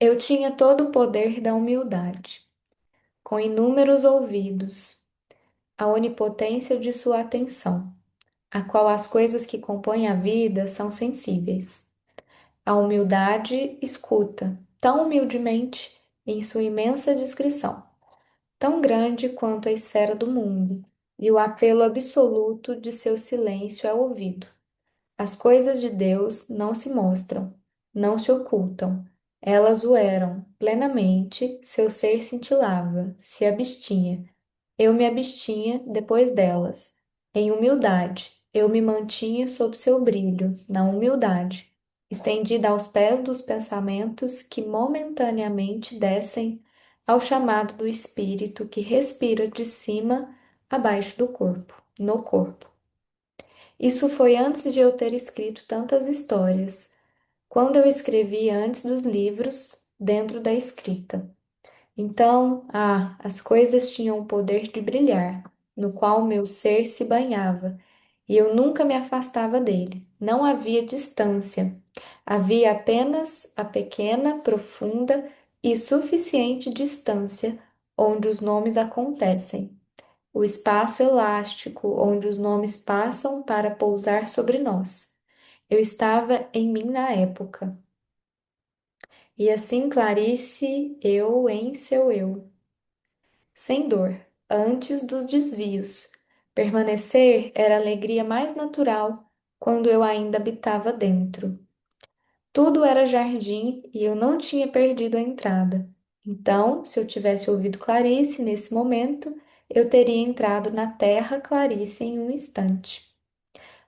Eu tinha todo o poder da humildade, com inúmeros ouvidos, a onipotência de sua atenção, a qual as coisas que compõem a vida são sensíveis. A humildade escuta, tão humildemente, em sua imensa discrição, tão grande quanto a esfera do mundo, e o apelo absoluto de seu silêncio é ouvido. As coisas de Deus não se mostram, não se ocultam. Elas o eram plenamente, seu ser cintilava, se abstinha. Eu me abstinha depois delas. Em humildade, eu me mantinha sob seu brilho, na humildade, estendida aos pés dos pensamentos que momentaneamente descem ao chamado do espírito que respira de cima abaixo do corpo, no corpo. Isso foi antes de eu ter escrito tantas histórias, quando eu escrevi antes dos livros, dentro da escrita. Então, as coisas tinham o poder de brilhar, no qual meu ser se banhava, e eu nunca me afastava dele. Não havia distância. Havia apenas a pequena, profunda e suficiente distância onde os nomes acontecem, o espaço elástico onde os nomes passam para pousar sobre nós. Eu estava em mim na época, e assim Clarice, eu em seu eu, sem dor, antes dos desvios. Permanecer era a alegria mais natural quando eu ainda habitava dentro. Tudo era jardim e eu não tinha perdido a entrada. Então, se eu tivesse ouvido Clarice nesse momento, eu teria entrado na terra Clarice em um instante.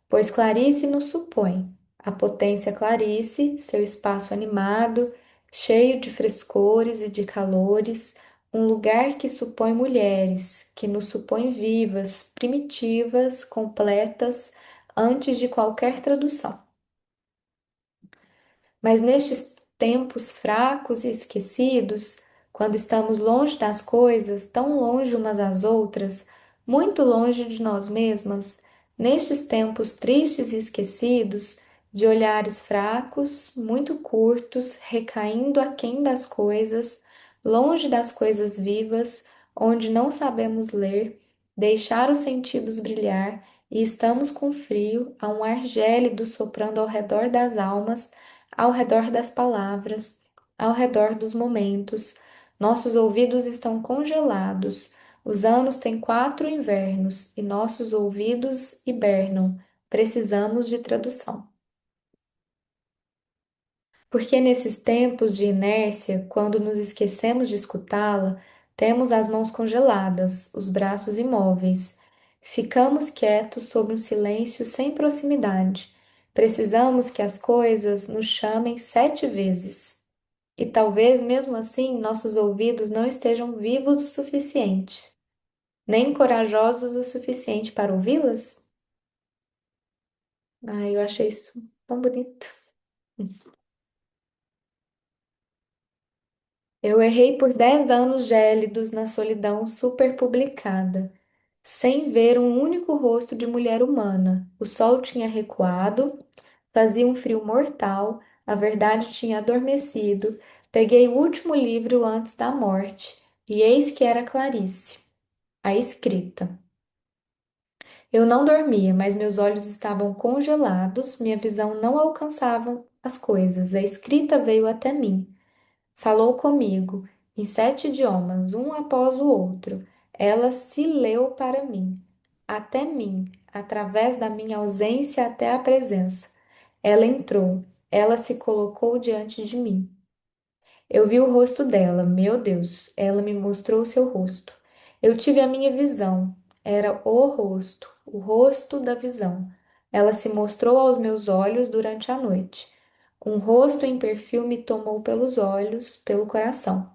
Pois Clarice nos supõe, a potência Clarice, seu espaço animado, cheio de frescores e de calores, um lugar que supõe mulheres, que nos supõe vivas, primitivas, completas, antes de qualquer tradução. Mas nestes tempos fracos e esquecidos, quando estamos longe das coisas, tão longe umas das outras, muito longe de nós mesmas, nestes tempos tristes e esquecidos, de olhares fracos, muito curtos, recaindo aquém das coisas, longe das coisas vivas, onde não sabemos ler, deixar os sentidos brilhar e estamos com frio, a um ar gélido soprando ao redor das almas, ao redor das palavras, ao redor dos momentos. Nossos ouvidos estão congelados. Os anos têm 4 invernos e nossos ouvidos hibernam. Precisamos de tradução. Porque nesses tempos de inércia, quando nos esquecemos de escutá-la, temos as mãos congeladas, os braços imóveis. Ficamos quietos sob um silêncio sem proximidade. Precisamos que as coisas nos chamem 7 vezes. E talvez mesmo assim nossos ouvidos não estejam vivos o suficiente, nem corajosos o suficiente para ouvi-las? Ai, eu achei isso tão bonito. Eu errei por 10 anos gélidos na solidão superpublicada, sem ver um único rosto de mulher humana. O sol tinha recuado, fazia um frio mortal, a verdade tinha adormecido. Peguei o último livro antes da morte, e eis que era Clarice, a escrita. Eu não dormia, mas meus olhos estavam congelados, minha visão não alcançava as coisas. A escrita veio até mim. Falou comigo, em 7 idiomas, um após o outro. Ela se leu para mim, até mim, através da minha ausência até a presença. Ela entrou, ela se colocou diante de mim. Eu vi o rosto dela, meu Deus, ela me mostrou seu rosto. Eu tive a minha visão, era o rosto da visão. Ela se mostrou aos meus olhos durante a noite. Um rosto em perfil me tomou pelos olhos, pelo coração.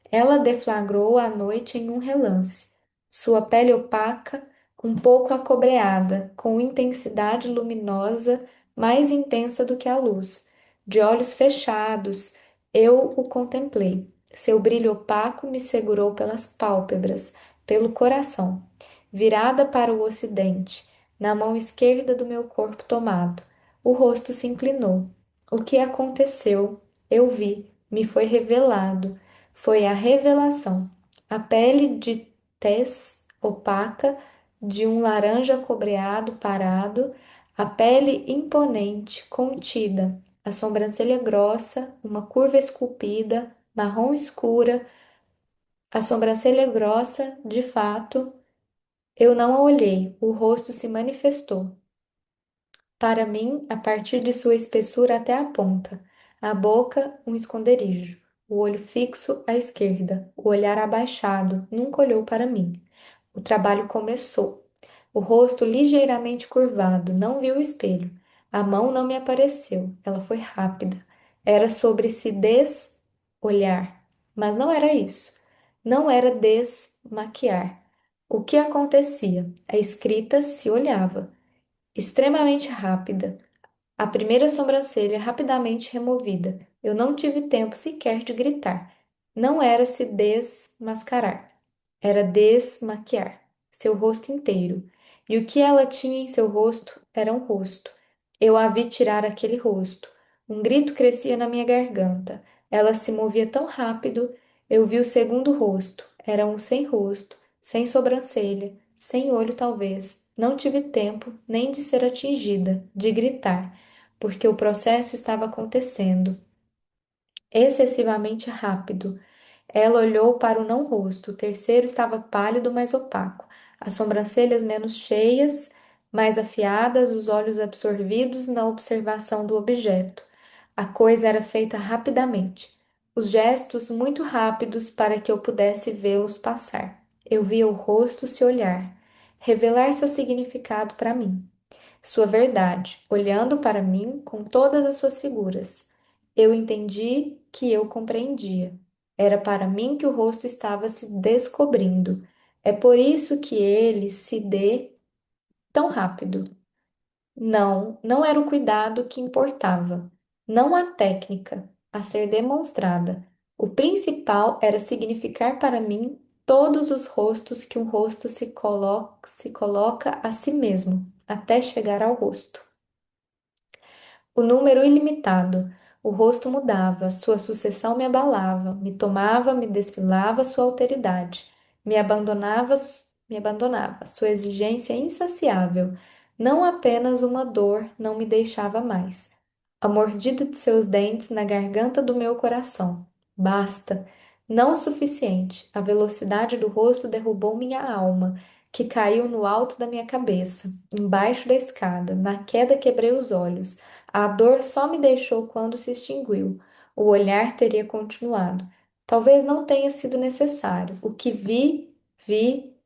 Ela deflagrou a noite em um relance. Sua pele opaca, um pouco acobreada, com intensidade luminosa mais intensa do que a luz. De olhos fechados, eu o contemplei. Seu brilho opaco me segurou pelas pálpebras, pelo coração. Virada para o ocidente, na mão esquerda do meu corpo tomado, o rosto se inclinou. O que aconteceu? Eu vi. me foi revelado. Foi a revelação. A pele de tez opaca de um laranja cobreado parado, a pele imponente, contida, a sobrancelha grossa, uma curva esculpida, marrom escura, a sobrancelha grossa, de fato, eu não a olhei, o rosto se manifestou. Para mim, a partir de sua espessura até a ponta, a boca, um esconderijo, o olho fixo à esquerda, o olhar abaixado, nunca olhou para mim. O trabalho começou. O rosto ligeiramente curvado, não viu o espelho. A mão não me apareceu, ela foi rápida. Era sobre se olhar, mas não era isso. Não era desmaquiar. O que acontecia? A escrita se olhava, extremamente rápida. A primeira sobrancelha rapidamente removida. Eu não tive tempo sequer de gritar. Não era se desmascarar, era desmaquiar seu rosto inteiro. E o que ela tinha em seu rosto era um rosto. Eu a vi tirar aquele rosto. Um grito crescia na minha garganta. Ela se movia tão rápido. Eu vi o segundo rosto. Era um sem rosto, sem sobrancelha, sem olho, talvez. Não tive tempo nem de ser atingida, de gritar, porque o processo estava acontecendo excessivamente rápido. Ela olhou para o não-rosto. O terceiro estava pálido, mais opaco, as sobrancelhas menos cheias, mais afiadas, os olhos absorvidos na observação do objeto. A coisa era feita rapidamente, os gestos muito rápidos para que eu pudesse vê-los passar. Eu via o rosto se olhar, revelar seu significado para mim, sua verdade, olhando para mim com todas as suas figuras. Eu entendi que eu compreendia. Era para mim que o rosto estava se descobrindo. É por isso que ele se dê tão rápido. Não, não era o cuidado que importava, não a técnica a ser demonstrada. O principal era significar para mim todos os rostos que um rosto se coloca a si mesmo, até chegar ao rosto. O número ilimitado. O rosto mudava, sua sucessão me abalava, me tomava, me desfilava sua alteridade, me abandonava, sua exigência insaciável. Não apenas uma dor não me deixava mais. A mordida de seus dentes na garganta do meu coração. Basta. Não o suficiente. A velocidade do rosto derrubou minha alma, que caiu no alto da minha cabeça, embaixo da escada. Na queda quebrei os olhos. A dor só me deixou quando se extinguiu. O olhar teria continuado. Talvez não tenha sido necessário. O que vi,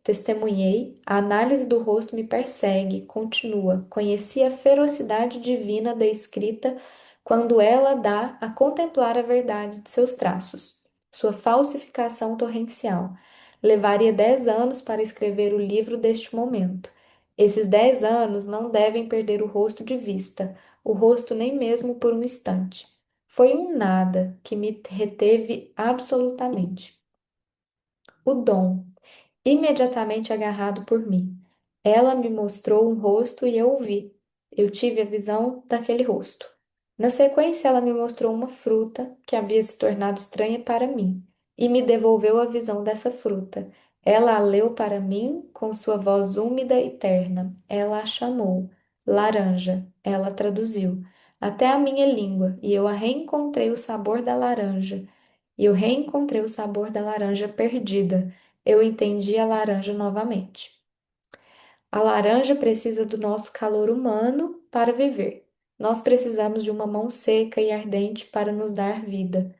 testemunhei. A análise do rosto me persegue, continua. Conheci a ferocidade divina da escrita quando ela dá a contemplar a verdade de seus traços, sua falsificação torrencial. Levaria 10 anos para escrever o livro deste momento. Esses 10 anos não devem perder o rosto de vista, o rosto nem mesmo por um instante. Foi um nada que me reteve absolutamente. O dom, imediatamente agarrado por mim. Ela me mostrou um rosto e eu o vi. Eu tive a visão daquele rosto. Na sequência, ela me mostrou uma fruta que havia se tornado estranha para mim e me devolveu a visão dessa fruta. Ela a leu para mim com sua voz úmida e terna. Ela a chamou laranja. Ela a traduziu até a minha língua e eu a reencontrei o sabor da laranja. E eu reencontrei o sabor da laranja perdida. Eu entendi a laranja novamente. A laranja precisa do nosso calor humano para viver. Nós precisamos de uma mão seca e ardente para nos dar vida.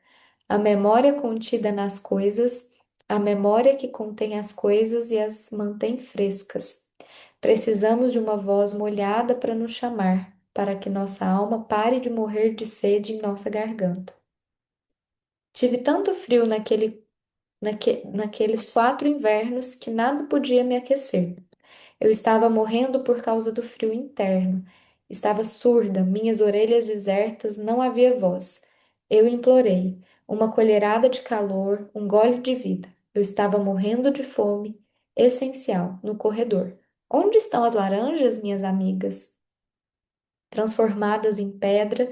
A memória contida nas coisas, a memória que contém as coisas e as mantém frescas. Precisamos de uma voz molhada para nos chamar, para que nossa alma pare de morrer de sede em nossa garganta. Tive tanto frio naqueles 4 invernos que nada podia me aquecer. Eu estava morrendo por causa do frio interno. Estava surda, minhas orelhas desertas, não havia voz. Eu implorei, uma colherada de calor, um gole de vida. Eu estava morrendo de fome, essencial, no corredor. Onde estão as laranjas, minhas amigas? Transformadas em pedra,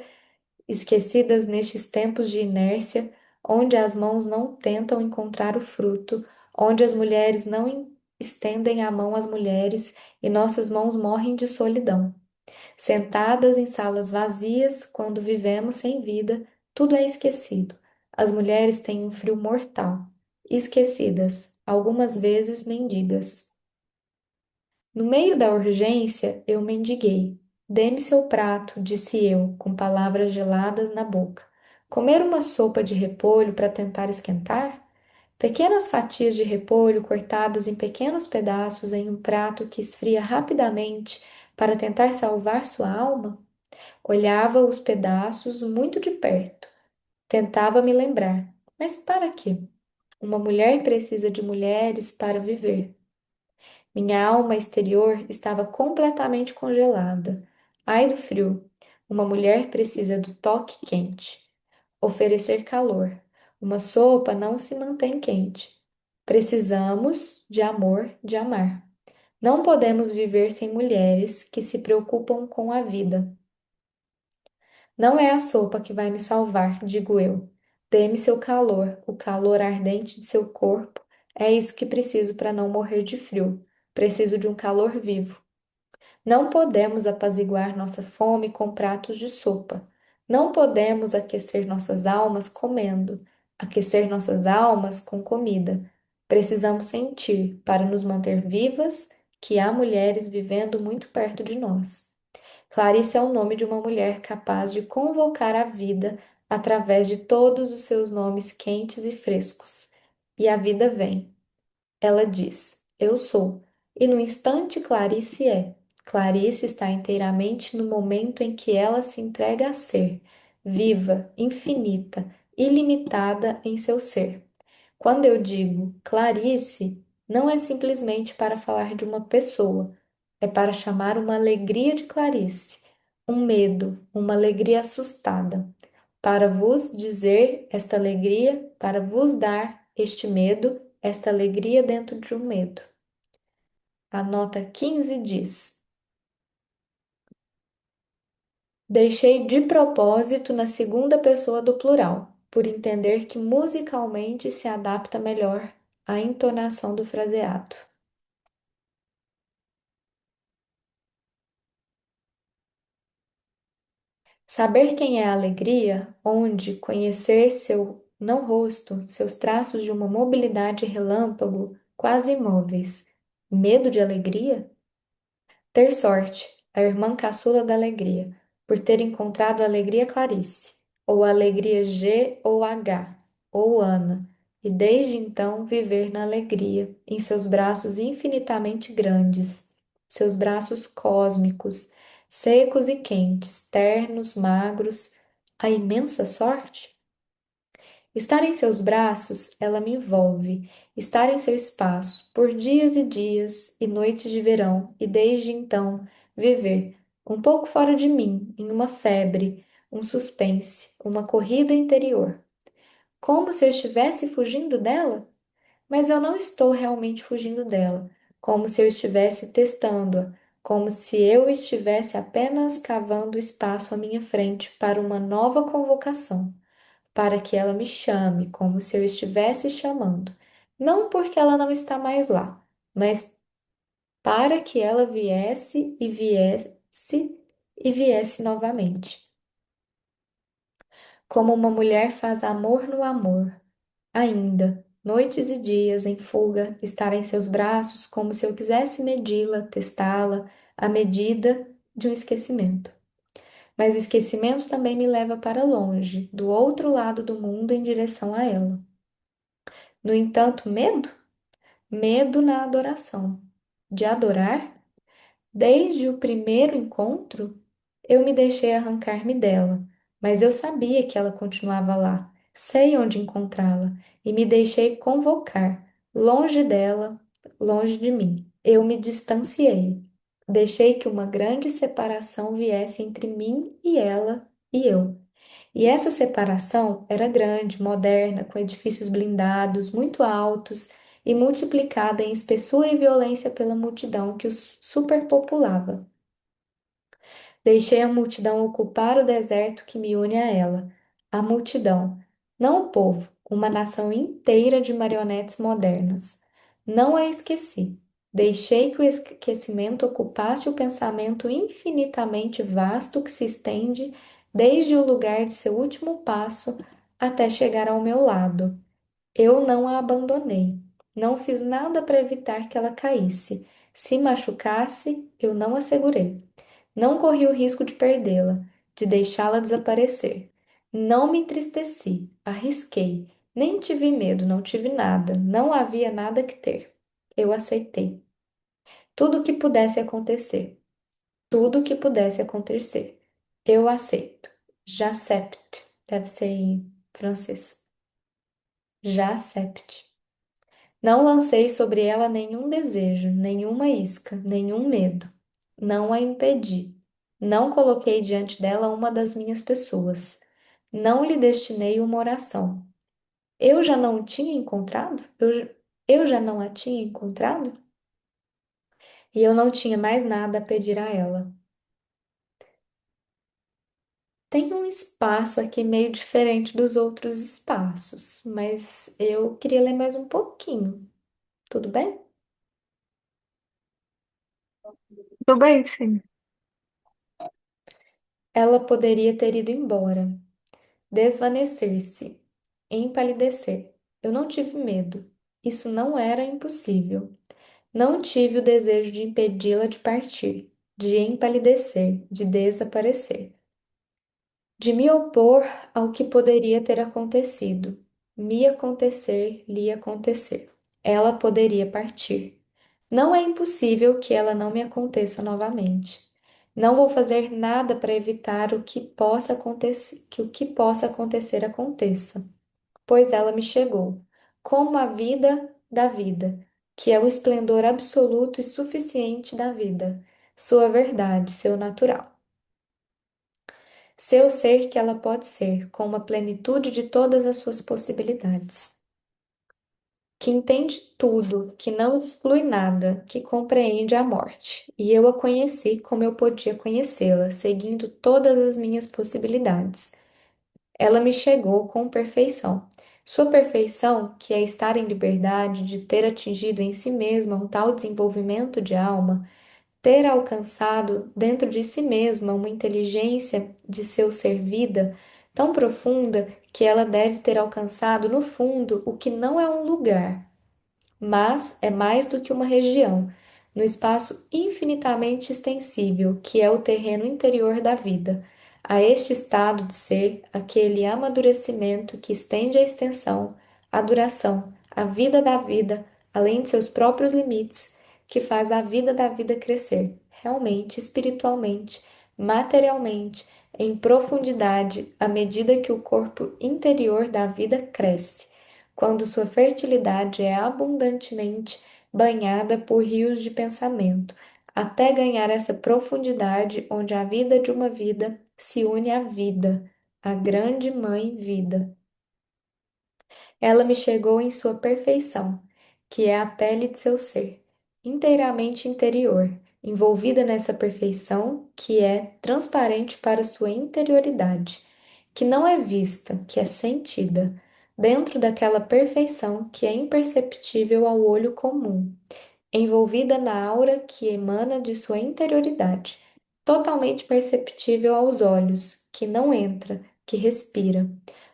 esquecidas nestes tempos de inércia, onde as mãos não tentam encontrar o fruto, onde as mulheres não estendem a mão às mulheres e nossas mãos morrem de solidão. Sentadas em salas vazias, quando vivemos sem vida, tudo é esquecido. As mulheres têm um frio mortal. Esquecidas, algumas vezes mendigas. No meio da urgência, eu mendiguei. Dê-me seu prato, disse eu, com palavras geladas na boca. Comer uma sopa de repolho para tentar esquentar? Pequenas fatias de repolho cortadas em pequenos pedaços em um prato que esfria rapidamente para tentar salvar sua alma? Olhava os pedaços muito de perto. Tentava me lembrar. Mas para quê? Uma mulher precisa de mulheres para viver. Minha alma exterior estava completamente congelada. Ai do frio! Uma mulher precisa do toque quente. Oferecer calor. Uma sopa não se mantém quente. Precisamos de amor, de amar. Não podemos viver sem mulheres que se preocupam com a vida. Não é a sopa que vai me salvar, digo eu. Dê-me seu calor, o calor ardente de seu corpo. É isso que preciso para não morrer de frio. Preciso de um calor vivo. Não podemos apaziguar nossa fome com pratos de sopa. Não podemos aquecer nossas almas comendo, aquecer nossas almas com comida. Precisamos sentir, para nos manter vivas, que há mulheres vivendo muito perto de nós. Clarice é o nome de uma mulher capaz de convocar a vida através de todos os seus nomes quentes e frescos. E a vida vem. Ela diz: Eu sou. E no instante Clarice é. Clarice está inteiramente no momento em que ela se entrega a ser, viva, infinita, ilimitada em seu ser. Quando eu digo Clarice, não é simplesmente para falar de uma pessoa, é para chamar uma alegria de Clarice, um medo, uma alegria assustada, para vos dizer esta alegria, para vos dar este medo, esta alegria dentro de um medo. A nota 15 diz: Deixei de propósito na segunda pessoa do plural, por entender que musicalmente se adapta melhor à entonação do fraseado. Saber quem é a alegria, onde conhecer seu não rosto, seus traços de uma mobilidade relâmpago, quase imóveis. Medo de alegria? Ter sorte, a irmã caçula da alegria, por ter encontrado a alegria Clarice, ou a alegria G ou H, ou Ana, e desde então viver na alegria, em seus braços infinitamente grandes, seus braços cósmicos, secos e quentes, ternos, magros, a imensa sorte? Estar em seus braços, ela me envolve. Estar em seu espaço, por dias e dias e noites de verão, e desde então viver, um pouco fora de mim, em uma febre, um suspense, uma corrida interior. Como se eu estivesse fugindo dela? Mas eu não estou realmente fugindo dela. Como se eu estivesse testando-a. Como se eu estivesse apenas cavando espaço à minha frente para uma nova convocação para que ela me chame, como se eu estivesse chamando. Não porque ela não está mais lá, mas para que ela viesse novamente. Como uma mulher faz amor no amor, ainda, noites e dias em fuga, estar em seus braços como se eu quisesse medi-la, testá-la, à medida de um esquecimento. Mas o esquecimento também me leva para longe, do outro lado do mundo em direção a ela. No entanto, medo? Medo na adoração. De adorar? Desde o primeiro encontro, eu me deixei arrancar-me dela, mas eu sabia que ela continuava lá. Sei onde encontrá-la e me deixei convocar, longe dela, longe de mim. Eu me distanciei. Deixei que uma grande separação viesse entre mim e ela e eu. E essa separação era grande, moderna, com edifícios blindados, muito altos e multiplicada em espessura e violência pela multidão que os superpopulava. Deixei a multidão ocupar o deserto que me une a ela. A multidão. Não o povo, uma nação inteira de marionetes modernas. Não a esqueci. Deixei que o esquecimento ocupasse o pensamento infinitamente vasto que se estende desde o lugar de seu último passo até chegar ao meu lado. Eu não a abandonei. Não fiz nada para evitar que ela caísse. Se machucasse, eu não a segurei. Não corri o risco de perdê-la, de deixá-la desaparecer. Não me entristeci, arrisquei. Nem tive medo, não tive nada. Não havia nada que ter. Eu aceitei. Tudo o que pudesse acontecer. Tudo o que pudesse acontecer. Eu aceito. J'accepte. Deve ser em francês. J'accepte. Não lancei sobre ela nenhum desejo, nenhuma isca, nenhum medo. Não a impedi. Não coloquei diante dela uma das minhas pessoas. Não lhe destinei uma oração. Eu já não o tinha encontrado? Eu já não a tinha encontrado? E eu não tinha mais nada a pedir a ela. Tem um espaço aqui meio diferente dos outros espaços, mas eu queria ler mais um pouquinho. Tudo bem? Tudo bem, sim. Ela poderia ter ido embora. Desvanecer-se, empalidecer. Eu não tive medo. Isso não era impossível. Não tive o desejo de impedi-la de partir, de empalidecer, de desaparecer, de me opor ao que poderia ter acontecido, me acontecer, lhe acontecer. Ela poderia partir. Não é impossível que ela não me aconteça novamente. Não vou fazer nada para evitar o que possa acontecer, que o que possa acontecer aconteça, pois ela me chegou, como a vida, que é o esplendor absoluto e suficiente da vida, sua verdade, seu natural. Seu ser que ela pode ser, com uma plenitude de todas as suas possibilidades. Que entende tudo, que não exclui nada, que compreende a morte. E eu a conheci como eu podia conhecê-la, seguindo todas as minhas possibilidades. Ela me chegou com perfeição. Sua perfeição, que é estar em liberdade, de ter atingido em si mesma um tal desenvolvimento de alma, ter alcançado dentro de si mesma uma inteligência de seu ser vida tão profunda que ela deve ter alcançado no fundo o que não é um lugar, mas é mais do que uma região, no espaço infinitamente extensível que é o terreno interior da vida. A este estado de ser, aquele amadurecimento que estende a extensão, a duração, a vida da vida, além de seus próprios limites, que faz a vida da vida crescer, realmente, espiritualmente, materialmente, em profundidade, à medida que o corpo interior da vida cresce quando sua fertilidade é abundantemente banhada por rios de pensamento, até ganhar essa profundidade onde a vida de uma vida se une à vida, a grande mãe vida. Ela me chegou em sua perfeição, que é a pele de seu ser, inteiramente interior, envolvida nessa perfeição que é transparente para sua interioridade, que não é vista, que é sentida, dentro daquela perfeição que é imperceptível ao olho comum, envolvida na aura que emana de sua interioridade, totalmente perceptível aos olhos, que não entra, que respira.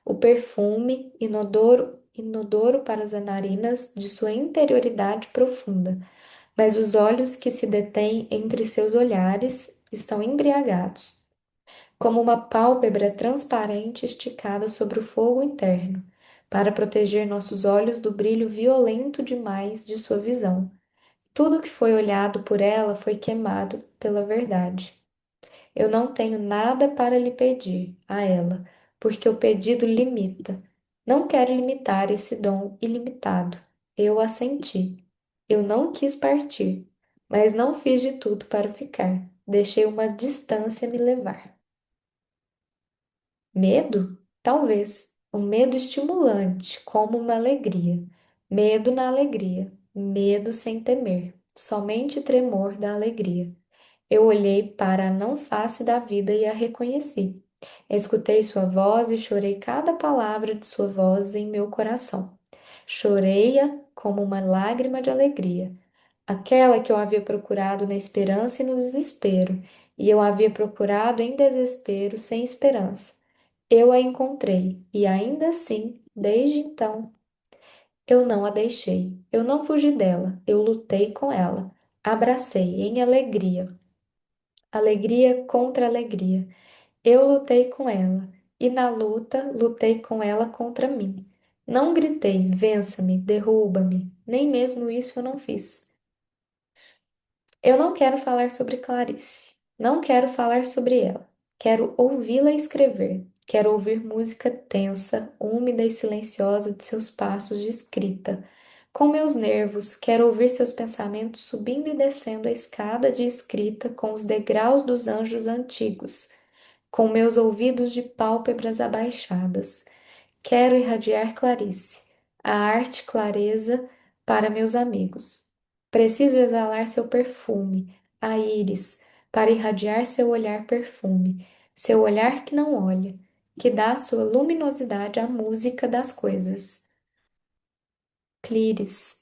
O perfume inodoro para as narinas de sua interioridade profunda, mas os olhos que se detêm entre seus olhares estão embriagados, como uma pálpebra transparente esticada sobre o fogo interno, para proteger nossos olhos do brilho violento demais de sua visão. Tudo que foi olhado por ela foi queimado pela verdade. Eu não tenho nada para lhe pedir a ela, porque o pedido limita. Não quero limitar esse dom ilimitado. Eu assenti. Eu não quis partir, mas não fiz de tudo para ficar. Deixei uma distância me levar. Medo? Talvez. Um medo estimulante, como uma alegria. Medo na alegria. Medo sem temer. Somente tremor da alegria. Eu olhei para a não face da vida e a reconheci. Escutei sua voz e chorei cada palavra de sua voz em meu coração. Chorei-a como uma lágrima de alegria, aquela que eu havia procurado na esperança e no desespero, e eu havia procurado em desespero, sem esperança. Eu a encontrei, e ainda assim, desde então, eu não a deixei. Eu não fugi dela, eu lutei com ela. Abracei em alegria, alegria contra alegria. Eu lutei com ela, e na luta lutei com ela contra mim. Não gritei, vença-me, derruba-me, nem mesmo isso eu não fiz. Eu não quero falar sobre Clarice. Não quero falar sobre ela. Quero ouvi-la escrever. Quero ouvir música tensa, úmida e silenciosa de seus passos de escrita. Com meus nervos, quero ouvir seus pensamentos subindo e descendo a escada de escrita com os degraus dos anjos antigos, com meus ouvidos de pálpebras abaixadas. Quero irradiar Clarice, a arte clareza para meus amigos. Preciso exalar seu perfume, a íris, para irradiar seu olhar perfume, seu olhar que não olha, que dá sua luminosidade à música das coisas. Clíris.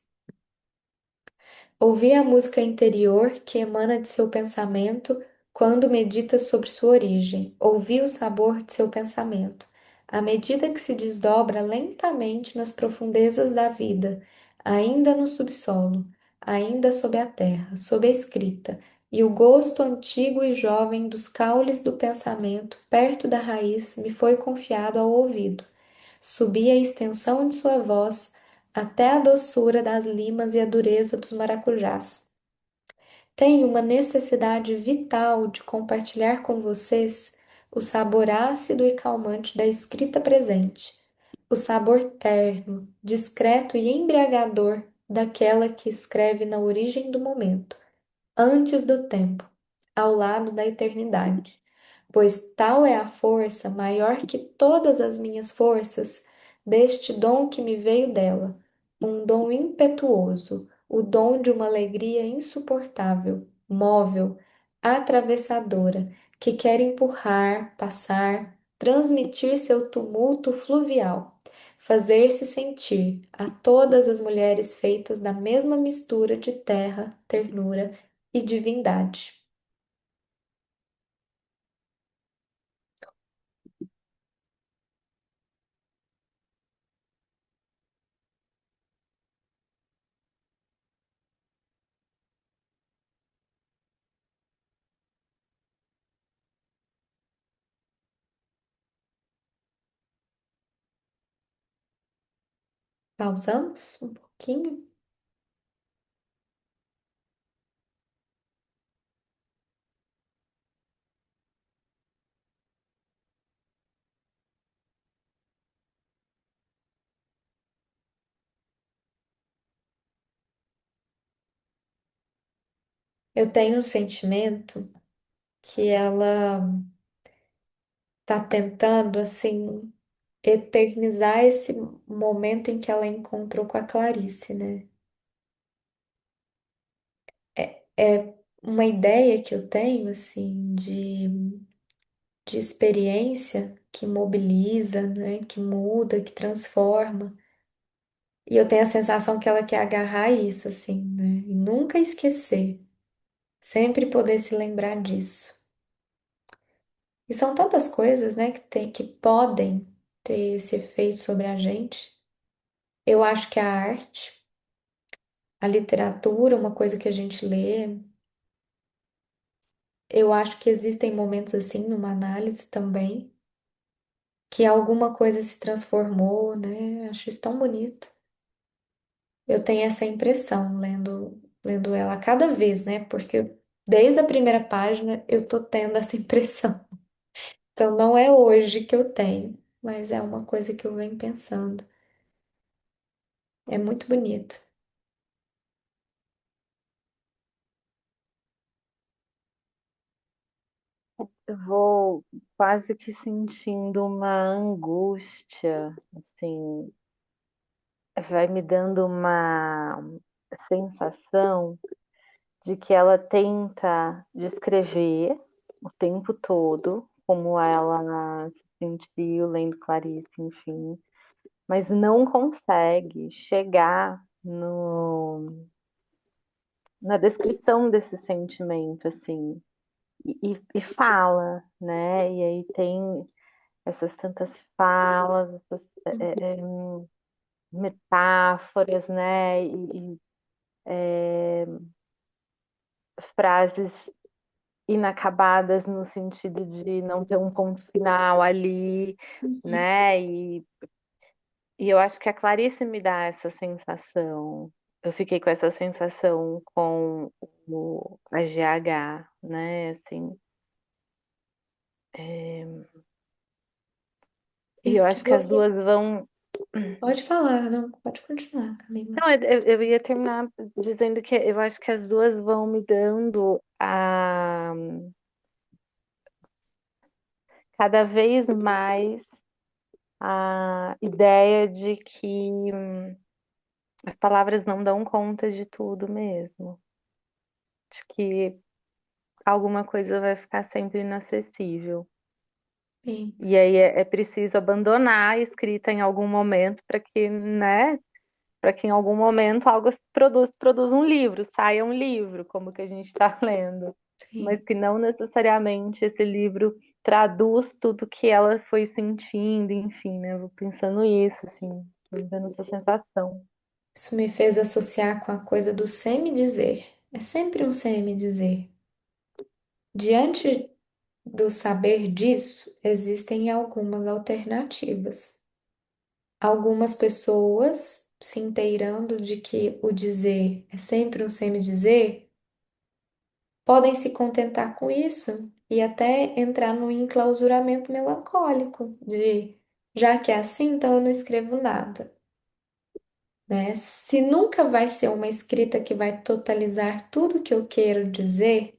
Ouvi a música interior que emana de seu pensamento quando medita sobre sua origem. Ouvi o sabor de seu pensamento, à medida que se desdobra lentamente nas profundezas da vida, ainda no subsolo, ainda sob a terra, sob a escrita, e o gosto antigo e jovem dos caules do pensamento, perto da raiz, me foi confiado ao ouvido. Subi a extensão de sua voz até a doçura das limas e a dureza dos maracujás. Tenho uma necessidade vital de compartilhar com vocês o sabor ácido e calmante da escrita presente, o sabor terno, discreto e embriagador daquela que escreve na origem do momento, antes do tempo, ao lado da eternidade, pois tal é a força, maior que todas as minhas forças, deste dom que me veio dela, um dom impetuoso, o dom de uma alegria insuportável, móvel, atravessadora, que quer empurrar, passar, transmitir seu tumulto fluvial, fazer-se sentir a todas as mulheres feitas da mesma mistura de terra, ternura e divindade. Pausamos um pouquinho? Eu tenho um sentimento que ela tá tentando, assim, eternizar esse momento em que ela encontrou com a Clarice, né? É uma ideia que eu tenho, assim, de experiência que mobiliza, né? Que muda, que transforma. E eu tenho a sensação que ela quer agarrar isso, assim, né? E nunca esquecer. Sempre poder se lembrar disso. E são tantas coisas, né, que podem ter esse efeito sobre a gente. Eu acho que a arte, a literatura, uma coisa que a gente lê, eu acho que existem momentos assim, numa análise também, que alguma coisa se transformou, né? Acho isso tão bonito. Eu tenho essa impressão lendo ela a cada vez, né? Porque desde a primeira página eu tô tendo essa impressão. Então não é hoje que eu tenho, mas é uma coisa que eu venho pensando. É muito bonito. Eu vou quase que sentindo uma angústia, assim, vai me dando uma sensação de que ela tenta descrever o tempo todo como ela se sentiu lendo Clarice, enfim, mas não consegue chegar no, na descrição desse sentimento, assim, e fala, né? E aí tem essas tantas falas, essas metáforas, né? E frases inacabadas no sentido de não ter um ponto final ali, Uhum. né? E eu acho que a Clarice me dá essa sensação. Eu fiquei com essa sensação com a GH, né? Assim, e eu Isso que acho que as você duas vão. pode falar, não, pode continuar, Camila. Não, eu ia terminar dizendo que eu acho que as duas vão me dando cada vez mais a ideia de que as palavras não dão conta de tudo mesmo. De que alguma coisa vai ficar sempre inacessível. Bem, E aí é preciso abandonar a escrita em algum momento para que, né, para que em algum momento algo se produza um livro, saia um livro, como que a gente está lendo. Mas sim. que não necessariamente esse livro traduz tudo que ela foi sentindo, enfim, né? Eu vou pensando isso, assim, vendo essa sensação. Isso me fez associar com a coisa do semi-dizer. É sempre um semi-dizer. Diante do saber disso, existem algumas alternativas. Algumas pessoas, se inteirando de que o dizer é sempre um semi-dizer, podem se contentar com isso e até entrar num enclausuramento melancólico de já que é assim, então eu não escrevo nada, né? Se nunca vai ser uma escrita que vai totalizar tudo que eu quero dizer,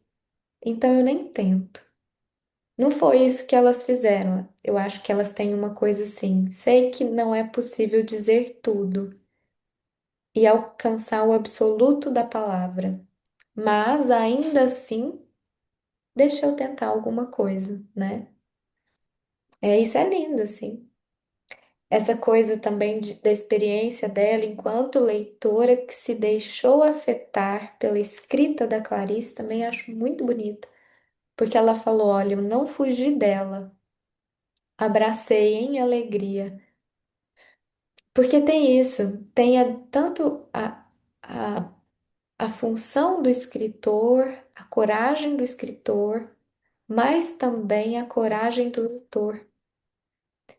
então eu nem tento. Não foi isso que elas fizeram. Eu acho que elas têm uma coisa assim. Sei que não é possível dizer tudo e alcançar o absoluto da palavra, mas ainda assim, deixa eu tentar alguma coisa, né? Isso é lindo, assim. Essa coisa também da experiência dela enquanto leitora que se deixou afetar pela escrita da Clarice, também acho muito bonita, porque ela falou: olha, eu não fugi dela, abracei em alegria. Porque tem isso, tem tanto a, a função do escritor, a coragem do escritor, mas também a coragem do leitor.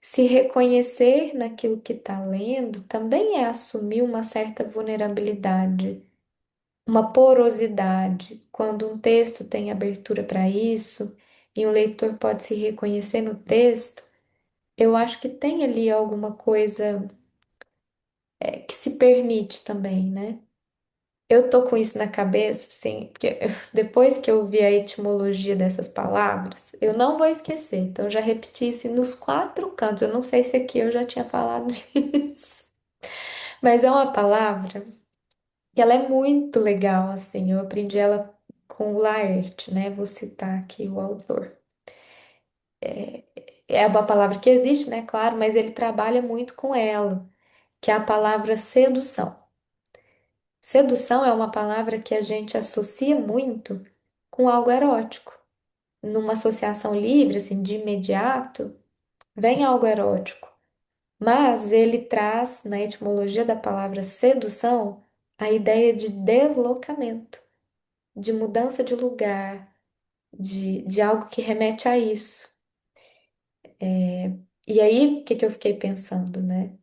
Se reconhecer naquilo que está lendo também é assumir uma certa vulnerabilidade, uma porosidade. Quando um texto tem abertura para isso e o leitor pode se reconhecer no texto, eu acho que tem ali alguma coisa que se permite também, né? Eu tô com isso na cabeça, assim, porque depois que eu vi a etimologia dessas palavras, eu não vou esquecer. Então, eu já repeti isso nos quatro cantos. Eu não sei se aqui eu já tinha falado isso, mas é uma palavra que ela é muito legal, assim. Eu aprendi ela com o Laerte, né? Vou citar aqui o autor. É uma palavra que existe, né? Claro, mas ele trabalha muito com ela, que é a palavra sedução. Sedução é uma palavra que a gente associa muito com algo erótico. Numa associação livre, assim, de imediato, vem algo erótico. Mas ele traz, na etimologia da palavra sedução, a ideia de deslocamento, de mudança de lugar, de algo que remete a isso. E aí, o que que eu fiquei pensando, né?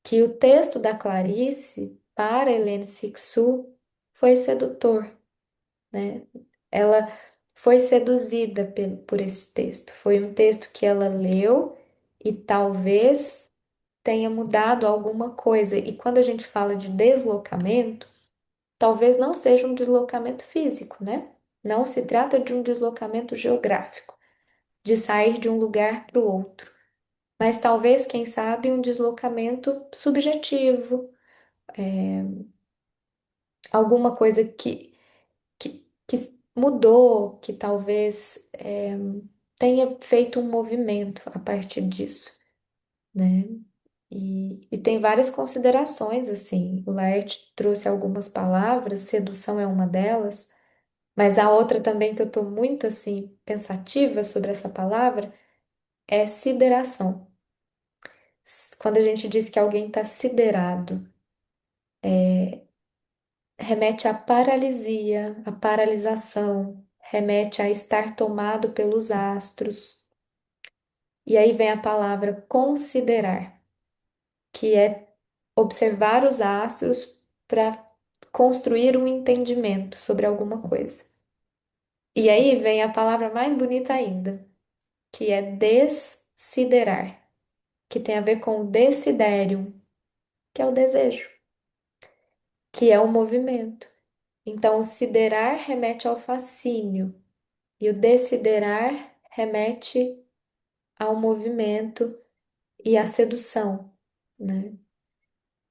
Que o texto da Clarice, para Helene Cixous, foi sedutor, né? Ela foi seduzida por esse texto. Foi um texto que ela leu e talvez tenha mudado alguma coisa. E quando a gente fala de deslocamento, talvez não seja um deslocamento físico, né? Não se trata de um deslocamento geográfico, de sair de um lugar para o outro. Mas talvez, quem sabe, um deslocamento subjetivo, alguma coisa que mudou, que talvez tenha feito um movimento a partir disso, né? E tem várias considerações, assim. O Laerte trouxe algumas palavras, sedução é uma delas, mas a outra também que eu estou muito, assim, pensativa sobre essa palavra é sideração. Quando a gente diz que alguém está siderado, remete à paralisia, à paralisação, remete a estar tomado pelos astros. E aí vem a palavra considerar, que é observar os astros para construir um entendimento sobre alguma coisa. E aí vem a palavra mais bonita ainda, que é desiderar, que tem a ver com o desiderium, que é o desejo, que é o movimento. Então, o siderar remete ao fascínio e o desiderar remete ao movimento e à sedução, né?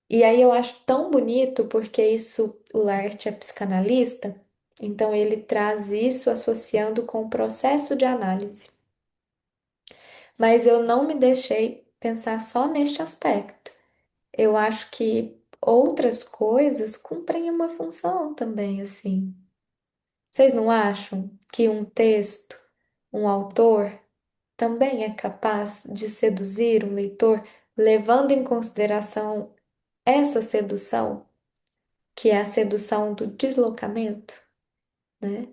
E aí eu acho tão bonito porque isso, o Laerte é psicanalista, então ele traz isso associando com o processo de análise. Mas eu não me deixei pensar só neste aspecto. Eu acho que outras coisas cumprem uma função também, assim. Vocês não acham que um texto, um autor, também é capaz de seduzir um leitor, levando em consideração essa sedução, que é a sedução do deslocamento, né?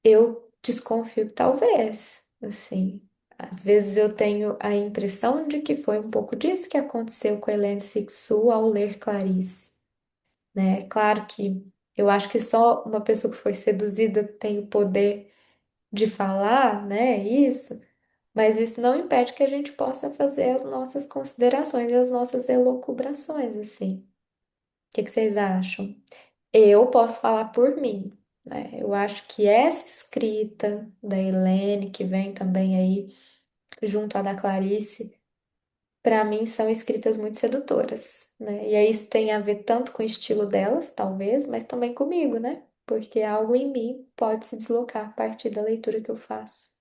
Eu desconfio que talvez, assim, às vezes eu tenho a impressão de que foi um pouco disso que aconteceu com a Helene Sixu ao ler Clarice, né? Claro que eu acho que só uma pessoa que foi seduzida tem o poder de falar, né? Isso, mas isso não impede que a gente possa fazer as nossas considerações e as nossas elucubrações, assim. O que que vocês acham? Eu posso falar por mim, né? Eu acho que essa escrita da Helene, que vem também aí junto à da Clarice, para mim são escritas muito sedutoras, né? E aí isso tem a ver tanto com o estilo delas, talvez, mas também comigo, né? Porque algo em mim pode se deslocar a partir da leitura que eu faço.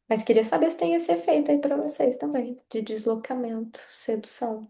Mas queria saber se tem esse efeito aí para vocês também, de deslocamento, sedução.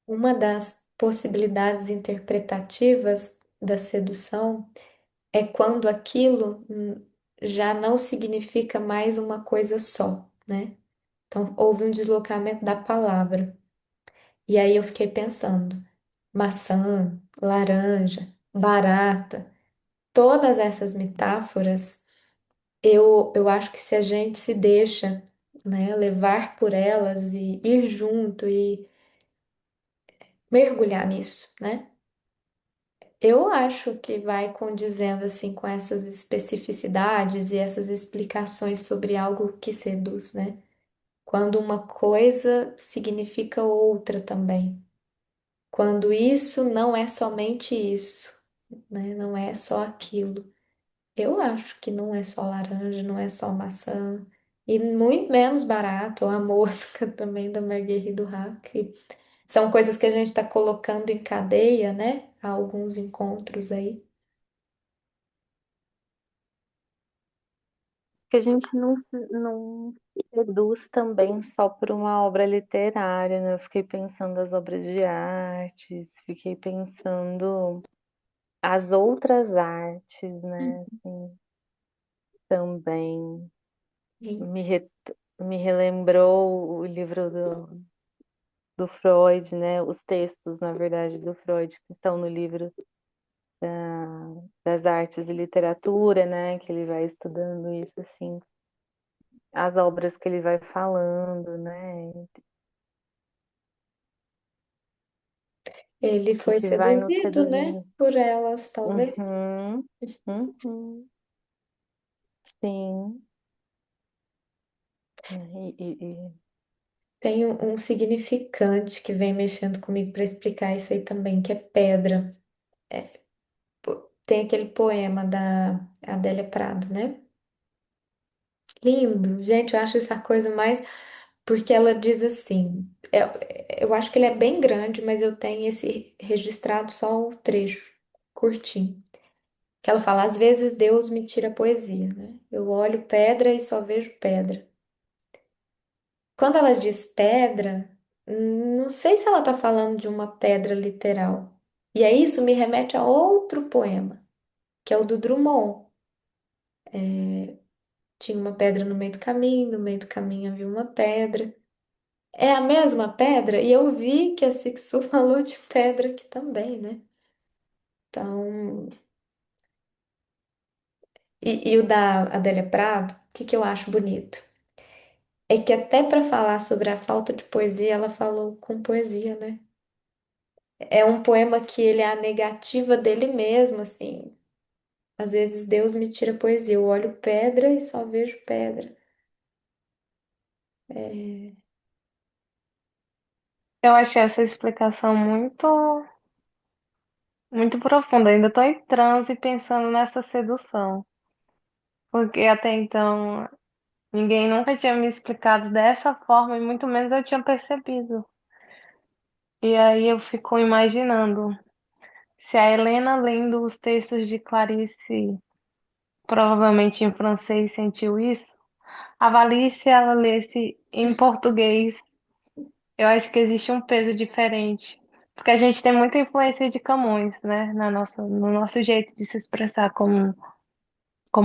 Uma das possibilidades interpretativas da sedução é quando aquilo já não significa mais uma coisa só, né? Então, houve um deslocamento da palavra. E aí eu fiquei pensando, maçã, laranja, barata, todas essas metáforas, eu acho que se a gente se deixa, né, levar por elas e ir junto e mergulhar nisso, né? Eu acho que vai condizendo assim com essas especificidades e essas explicações sobre algo que seduz, né? Quando uma coisa significa outra também. Quando isso não é somente isso, né? Não é só aquilo. Eu acho que não é só laranja, não é só maçã. E muito menos barato, a mosca também da Marguerite Duras, que são coisas que a gente está colocando em cadeia, né? Há alguns encontros aí. Que a gente não reduz também só por uma obra literária, né? Eu fiquei pensando nas obras de artes, fiquei pensando as outras artes, né? Assim, também Sim. me, re- me relembrou o livro do Freud, né? Os textos, na verdade, do Freud, que estão no livro das artes e literatura, né? Que ele vai estudando isso, assim, as obras que ele vai falando, né? Ele E foi que vai nos seduzido, né? seduzindo. Por elas, talvez. Uhum, uhum, sim. Tem um significante que vem mexendo comigo para explicar isso aí também, que é pedra. Tem aquele poema da Adélia Prado, né? Lindo. Gente, eu acho essa coisa mais. Porque ela diz assim: eu acho que ele é bem grande, mas eu tenho esse registrado só o trecho, curtinho. Que ela fala: às vezes Deus me tira a poesia, né? Eu olho pedra e só vejo pedra. Quando ela diz pedra, não sei se ela está falando de uma pedra literal. E aí isso me remete a outro poema, que é o do Drummond. Tinha uma pedra no meio do caminho, no meio do caminho havia uma pedra. É a mesma pedra? E eu vi que a Sixu falou de pedra aqui também, né? Então, e o da Adélia Prado, o que que eu acho bonito? É que até para falar sobre a falta de poesia, ela falou com poesia, né? É um poema que ele é a negativa dele mesmo, assim. Às vezes Deus me tira a poesia, eu olho pedra e só vejo pedra. É, Eu achei essa explicação muito profunda. Ainda estou em transe pensando nessa sedução, porque até então ninguém nunca tinha me explicado dessa forma e muito menos eu tinha percebido. E aí eu fico imaginando se a Helena lendo os textos de Clarice, provavelmente em francês, sentiu isso. Avalie se ela lesse em português. Eu acho que existe um peso diferente. Porque a gente tem muita influência de Camões, né? No nosso jeito de se expressar como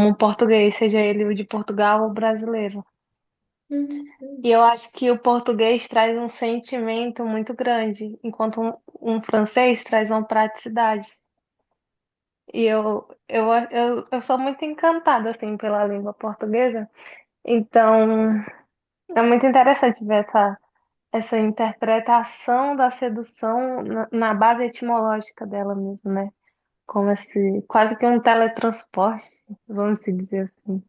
um português, seja ele o de Portugal ou brasileiro. E hum. eu acho que o português traz um sentimento muito grande, enquanto um francês traz uma praticidade. E eu sou muito encantada, assim, pela língua portuguesa. Então, é muito interessante ver essa interpretação da sedução na base etimológica dela mesmo, né? Como esse, quase que um teletransporte, vamos se dizer assim.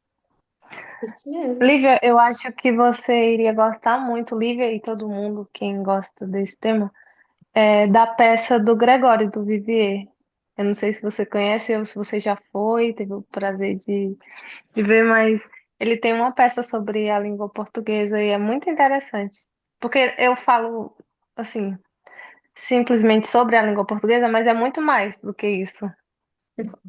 Isso mesmo. Lívia, eu acho que você iria gostar muito, Lívia e todo mundo, quem gosta desse tema, da peça do Gregório, do Vivier. Eu não sei se você conhece ou se você já foi, teve o prazer de ver, mas ele tem uma peça sobre a língua portuguesa e é muito interessante. Porque eu falo, assim, simplesmente sobre a língua portuguesa, mas é muito mais do que isso.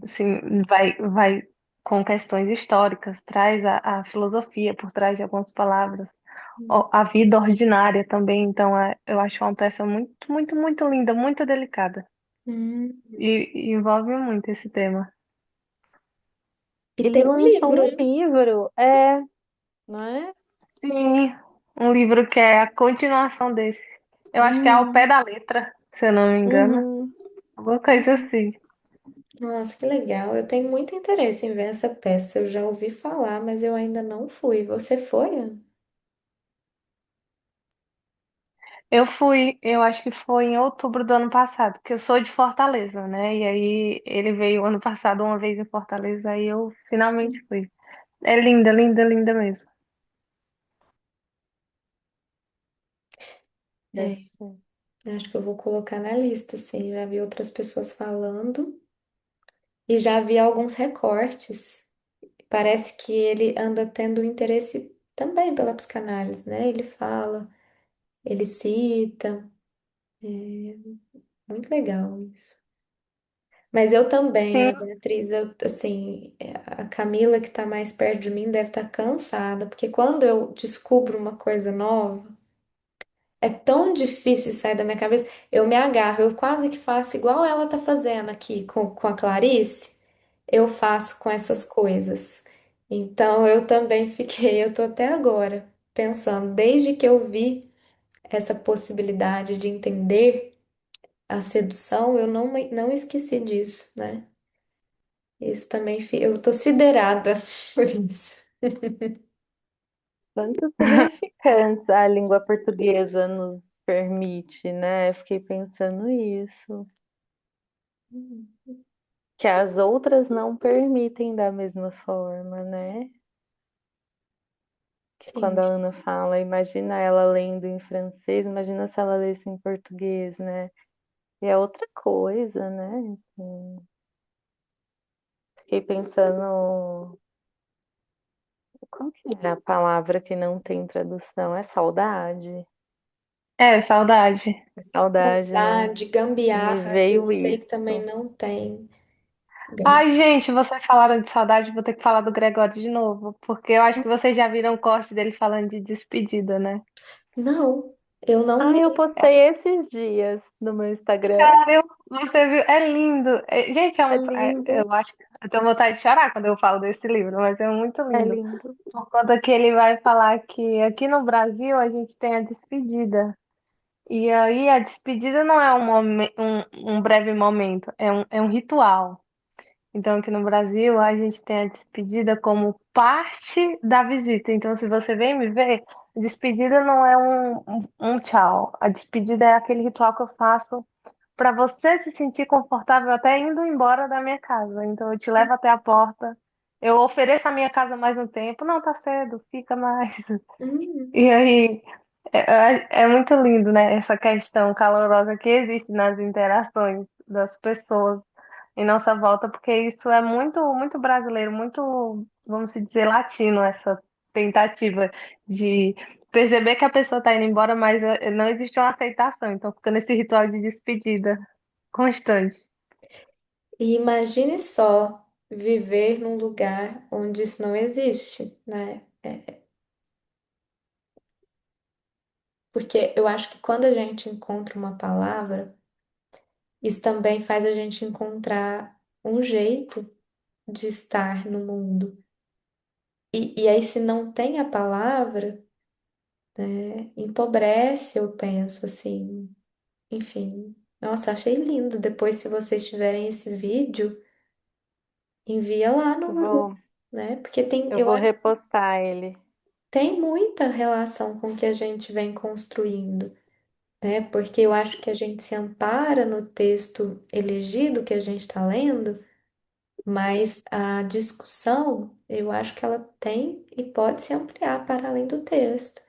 Assim, vai com questões históricas, traz a filosofia por trás de algumas palavras, a vida ordinária também. Então, eu acho uma peça muito, muito, muito linda, muito delicada. Hum. E envolve muito esse tema. E Ele tem um lançou livro, um né? livro, não é? Sim, um livro que é a continuação desse. Eu acho que é ao pé Uhum, da letra, se eu não me engano. uhum. Alguma coisa assim. Nossa, que legal. Eu tenho muito interesse em ver essa peça. Eu já ouvi falar, mas eu ainda não fui. Você foi, Ana? Eu fui, eu acho que foi em outubro do ano passado, que eu sou de Fortaleza, né? E aí ele veio ano passado uma vez em Fortaleza, aí eu finalmente fui. É linda, linda, linda mesmo. Deve É, ser. acho que eu vou colocar na lista, sim. Já vi outras pessoas falando e já vi alguns recortes. Parece que ele anda tendo interesse também pela psicanálise, né? Ele fala, ele cita. É muito legal isso. Mas eu também, Sim, Ana Beatriz, eu, assim, a Camila que tá mais perto de mim deve estar cansada, porque quando eu descubro uma coisa nova, é tão difícil sair da minha cabeça, eu me agarro, eu quase que faço igual ela tá fazendo aqui com a Clarice, eu faço com essas coisas. Então eu também fiquei, eu tô até agora pensando, desde que eu vi essa possibilidade de entender a sedução, eu não esqueci disso, né? Isso também, eu tô siderada por isso. Quantos significantes a língua portuguesa nos permite, né? Fiquei pensando isso. Que as outras não permitem da mesma forma, né? Quando Sim. a Ana fala, imagina ela lendo em francês, imagina se ela lesse em português, né? E é outra coisa, né? Assim, fiquei pensando, qual que é a palavra que não tem tradução? É saudade? É, saudade. Saudade, né? Saudade, Me gambiarra, eu veio sei que isso. também não tem. Ai, gente, vocês falaram de saudade, vou ter que falar do Gregório de novo, porque eu acho que vocês já viram o corte dele falando de despedida, né? Não, eu não Ah, vi. eu postei esses dias no meu Instagram. Sério, você viu? É lindo. Gente, É lindo, eu acho que eu tenho vontade de chorar quando eu falo desse livro, mas é muito é lindo. lindo. Por conta que ele vai falar que aqui no Brasil a gente tem a despedida. E aí a despedida não é um breve momento, é um ritual. Então, aqui no Brasil, a gente tem a despedida como parte da visita. Então, se você vem me ver, despedida não é um tchau. A despedida é aquele ritual que eu faço para você se sentir confortável até indo embora da minha casa. Então, eu te levo até a porta, eu ofereço a minha casa mais um tempo. Não, tá cedo, fica mais. Hum. E aí, é muito lindo, né? Essa questão calorosa que existe nas interações das pessoas em nossa volta, porque isso é muito, muito brasileiro, muito, vamos dizer, latino, essa tentativa de perceber que a pessoa está indo embora, mas não existe uma aceitação. Então fica nesse ritual de despedida constante. E imagine só viver num lugar onde isso não existe, né? Porque eu acho que quando a gente encontra uma palavra, isso também faz a gente encontrar um jeito de estar no mundo. E aí, se não tem a palavra, né, empobrece, eu penso assim. Enfim. Nossa, achei lindo. Depois, se vocês tiverem esse vídeo, envia lá no Eu grupo, vou, né? Porque tem, eu eu vou acho que repostar ele. tem muita relação com o que a gente vem construindo, né? Porque eu acho que a gente se ampara no texto elegido que a gente está lendo, mas a discussão, eu acho que ela tem e pode se ampliar para além do texto,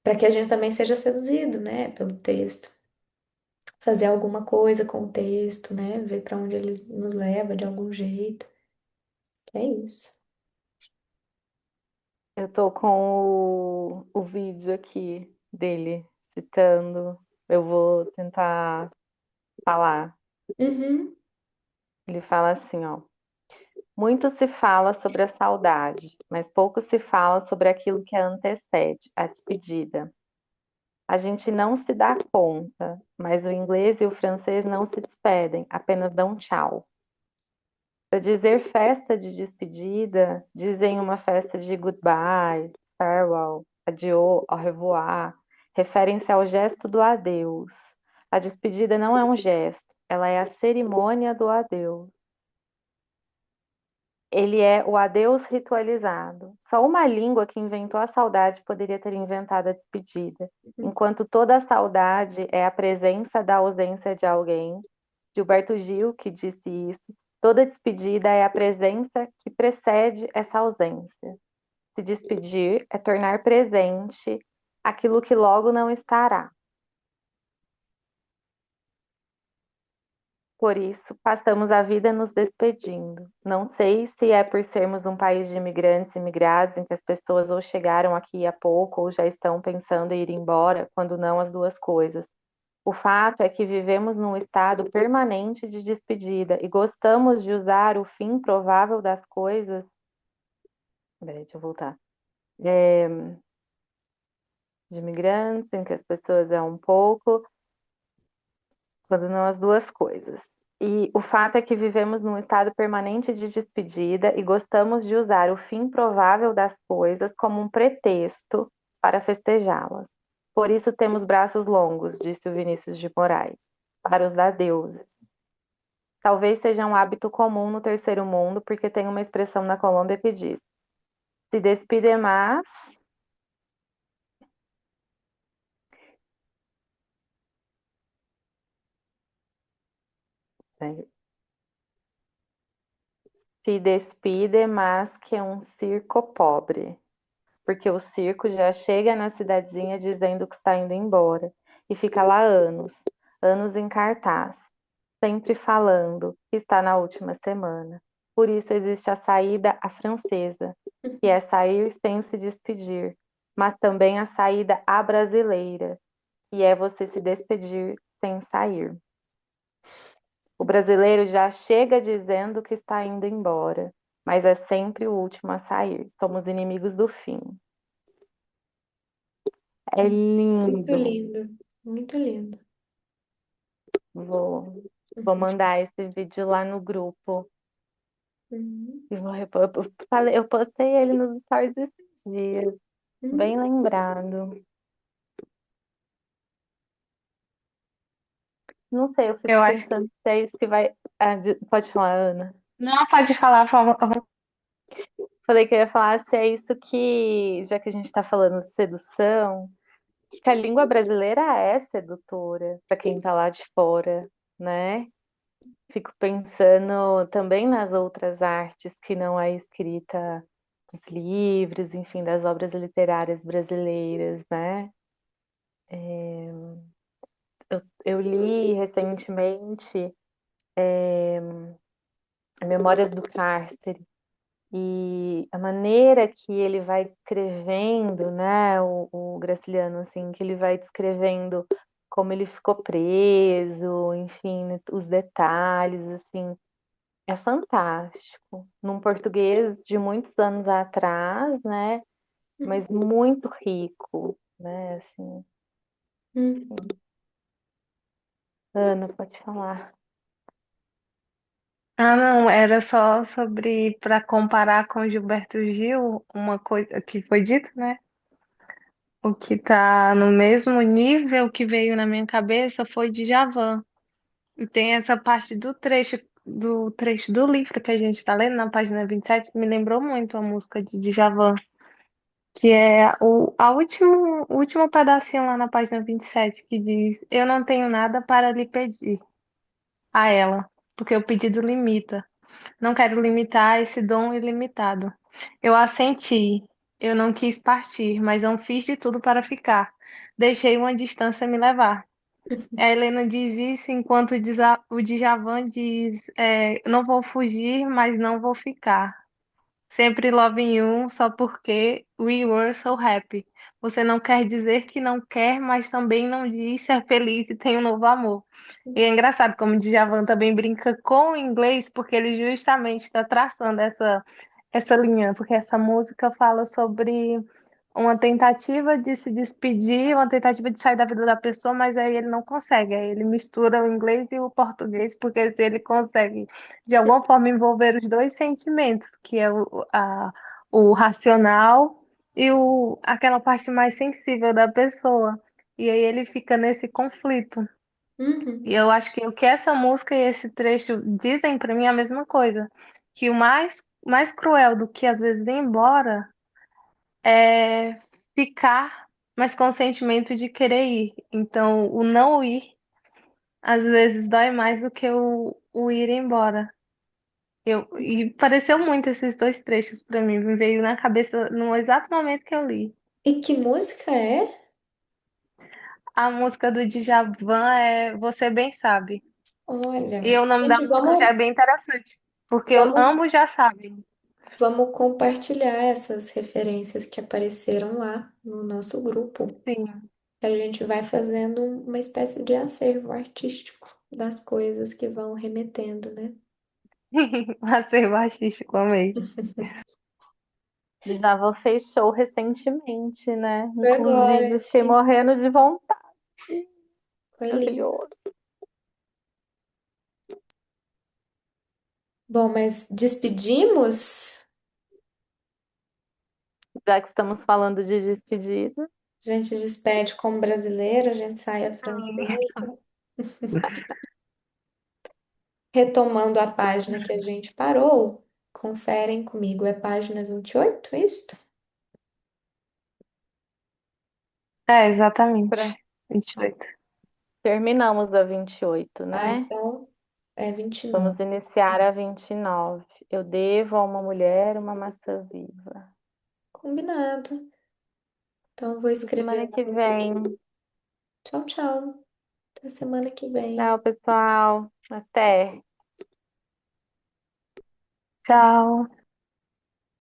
para que a gente também seja seduzido, né, pelo texto. Fazer alguma coisa com o texto, né? Ver para onde ele nos leva de algum jeito. É isso. Eu tô com o vídeo aqui dele citando. Eu vou tentar falar. Uhum. Ele fala assim, ó. Muito se fala sobre a saudade, mas pouco se fala sobre aquilo que a antecede, a despedida. A gente não se dá conta, mas o inglês e o francês não se despedem, apenas dão tchau. Para dizer festa de despedida, dizem uma festa de goodbye, farewell, adieu, au revoir, referem-se ao gesto do adeus. A despedida não é um gesto, ela é a cerimônia do adeus. Ele é o adeus ritualizado. Só uma língua que inventou a saudade poderia ter inventado a despedida, enquanto toda a saudade é a presença da ausência de alguém. Gilberto Gil, que disse isso, toda despedida é a presença que precede essa ausência. Se despedir é tornar presente aquilo que logo não estará. Por isso, passamos a vida nos despedindo. Não sei se é por sermos um país de imigrantes e imigrados, em que as pessoas ou chegaram aqui há pouco ou já estão pensando em ir embora, quando não as duas coisas. O fato é que vivemos num estado permanente de despedida e gostamos de usar o fim provável das coisas. Peraí, deixa eu voltar. É, de imigrantes, em que as pessoas é um pouco, quando não as duas coisas. E o fato é que vivemos num estado permanente de despedida e gostamos de usar o fim provável das coisas como um pretexto para festejá-las. Por isso temos braços longos, disse o Vinícius de Moraes, para os adeuses. Talvez seja um hábito comum no terceiro mundo, porque tem uma expressão na Colômbia que diz: se despide mais, se despide mais que um circo pobre, porque o circo já chega na cidadezinha dizendo que está indo embora e fica lá anos, anos em cartaz, sempre falando que está na última semana. Por isso existe a saída à francesa, que é sair sem se despedir, mas também a saída à brasileira, que é você se despedir sem sair. O brasileiro já chega dizendo que está indo embora, mas é sempre o último a sair. Somos inimigos do fim. É Muito lindo. lindo, muito lindo. Vou mandar esse vídeo lá no grupo. Uhum. E eu postei ele nos stories esses dias. Bem Uhum. lembrado. Não sei, eu fico Eu acho. pensando se é isso que vai. Pode falar, Ana. Não, pode falar, por favor. Falei que eu ia falar se é isso que, já que a gente está falando de sedução, acho que a língua brasileira é sedutora para quem está lá de fora, né? Fico pensando também nas outras artes que não é escrita dos livros, enfim, das obras literárias brasileiras, né? Eu li recentemente Memórias do Cárcere e a maneira que ele vai descrevendo, né, o Graciliano, assim, que ele vai descrevendo como ele ficou preso, enfim, os detalhes, assim, é fantástico. Num português de muitos anos atrás, né? Mas muito rico, né? Assim, Uhum. Ana, pode falar. Ah, não, era só sobre para comparar com Gilberto Gil, uma coisa que foi dito, né? O que tá no mesmo nível que veio na minha cabeça foi Djavan. E tem essa parte do trecho do livro que a gente está lendo na página 27 que me lembrou muito a música de Djavan, que é o último pedacinho lá na página 27 que diz: Eu não tenho nada para lhe pedir a ela, porque o pedido limita. Não quero limitar esse dom ilimitado. Eu assenti, eu não quis partir, mas não fiz de tudo para ficar. Deixei uma distância me levar. A Helena diz isso enquanto o Djavan diz: não vou fugir, mas não vou ficar. Sempre loving you só porque we were so happy. Você não quer dizer que não quer, mas também não diz ser feliz e tem um novo amor. E é engraçado como o Djavan também brinca com o inglês, porque ele justamente está traçando essa linha, porque essa música fala sobre uma tentativa de se despedir, uma tentativa de sair da vida da pessoa, mas aí ele não consegue. Aí ele mistura o inglês e o português, porque se ele consegue, de alguma forma, envolver os dois sentimentos, que é o racional e aquela parte mais sensível da pessoa. E aí ele fica nesse conflito. E Uhum. eu acho que o que essa música e esse trecho dizem para mim é a mesma coisa, que o mais cruel do que às vezes ir embora é ficar, mas com o sentimento de querer ir. Então, o não ir, às vezes, dói mais do que o ir embora. E pareceu muito esses dois trechos para mim, me veio na cabeça no exato momento que eu li. E que música é? A música do Djavan é Você Bem Sabe. E Olha, o nome da gente, música já é bem interessante, porque vamos, ambos já sabem. vamos compartilhar essas referências que apareceram lá no nosso grupo. Sim, A gente vai fazendo uma espécie de acervo artístico das coisas que vão remetendo, né? vai ser baixístico, amei. Djavan fez show recentemente, né? Foi agora, Inclusive, esse fiquei fim de morrendo semana. de vontade. Foi lindo. Maravilhoso. Bom, mas despedimos? Já que estamos falando de despedida. A gente despede como brasileiro, a gente sai a francesa. Retomando a página que a gente parou, conferem comigo, é página 28, isto? É, exatamente. Pra... 28. Terminamos a 28, Ah, né? então. É 29. Vamos iniciar a 29. Eu devo a uma mulher uma maçã viva. Combinado. Então, eu vou Até semana escrever. que vem. Tchau, tchau. Até semana que vem. Tchau, pessoal. Até. Tchau.